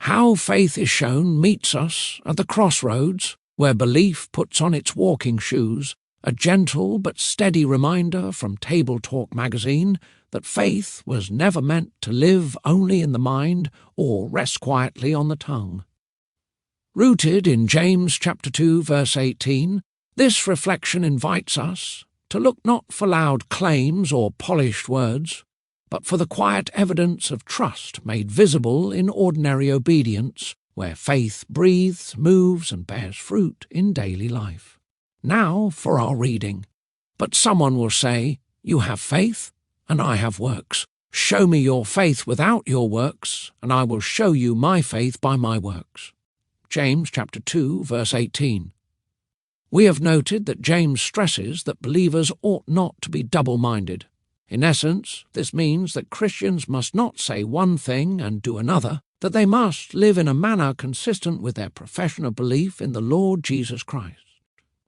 How faith is shown meets us at the crossroads where belief puts on its walking shoes, a gentle but steady reminder from TableTalk Magazine that faith was never meant to live only in the mind or rest quietly on the tongue. Rooted in James chapter 2 verse 18, this reflection invites us to look not for loud claims or polished words, but for the quiet evidence of trust made visible in ordinary obedience, where faith breathes, moves, and bears fruit in daily life. Now for our reading. But someone will say, "You have faith, and I have works. Show me your faith without your works, and I will show you my faith by my works." James chapter 2, verse 18. We have noted that James stresses that believers ought not to be double-minded. In essence, this means that Christians must not say one thing and do another, that they must live in a manner consistent with their profession of belief in the Lord Jesus Christ.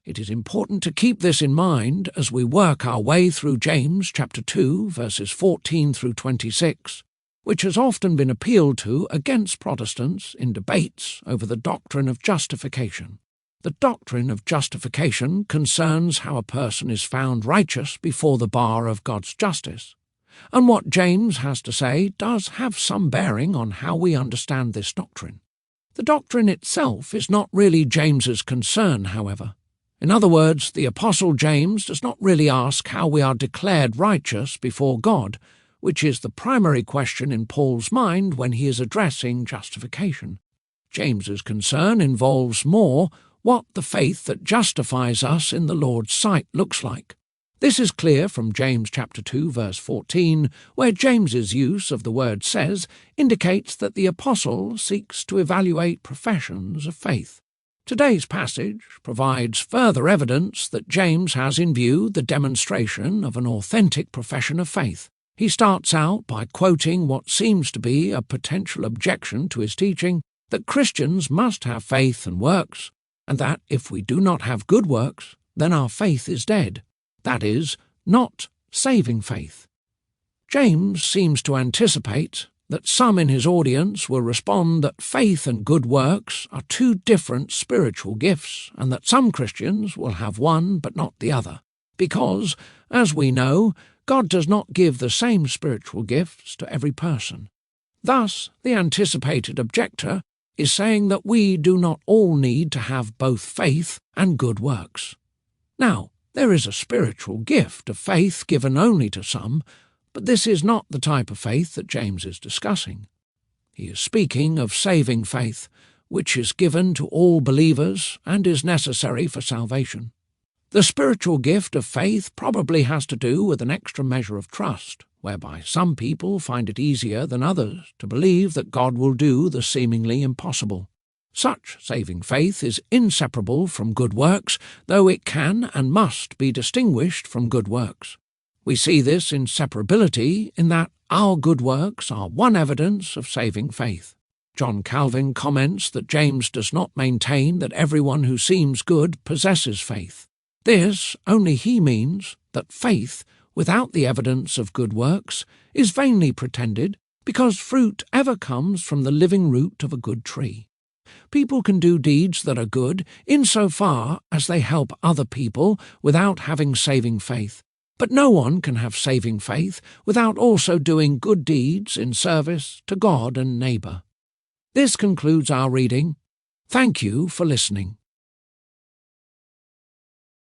It is important to keep this in mind as we work our way through James chapter 2, verses 14 through 26, which has often been appealed to against Protestants in debates over the doctrine of justification. The doctrine of justification concerns how a person is found righteous before the bar of God's justice, and what James has to say does have some bearing on how we understand this doctrine. The doctrine itself is not really James's concern, however. In other words, the Apostle James does not really ask how we are declared righteous before God, which is the primary question in Paul's mind when he is addressing justification. James's concern involves more what the faith that justifies us in the Lord's sight looks like. This is clear from James chapter 2 verse 14, where James's use of the word says indicates that the apostle seeks to evaluate professions of faith. Today's passage provides further evidence that James has in view the demonstration of an authentic profession of faith. He starts out by quoting what seems to be a potential objection to his teaching, that Christians must have faith and works, and that if we do not have good works, then our faith is dead. That is, not saving faith. James seems to anticipate that some in his audience will respond that faith and good works are two different spiritual gifts, and that some Christians will have one but not the other, because, as we know, God does not give the same spiritual gifts to every person. Thus, the anticipated objector is saying that we do not all need to have both faith and good works. Now, there is a spiritual gift of faith given only to some, but this is not the type of faith that James is discussing. He is speaking of saving faith, which is given to all believers and is necessary for salvation. The spiritual gift of faith probably has to do with an extra measure of trust, whereby some people find it easier than others to believe that God will do the seemingly impossible. Such saving faith is inseparable from good works, though it can and must be distinguished from good works. We see this inseparability in that our good works are one evidence of saving faith. John Calvin comments that James does not maintain that everyone who seems good possesses faith. This only he means that faith, without the evidence of good works, is vainly pretended, because fruit ever comes from the living root of a good tree. People can do deeds that are good insofar as they help other people without having saving faith, but no one can have saving faith without also doing good deeds in service to God and neighbour. This concludes our reading. Thank you for listening.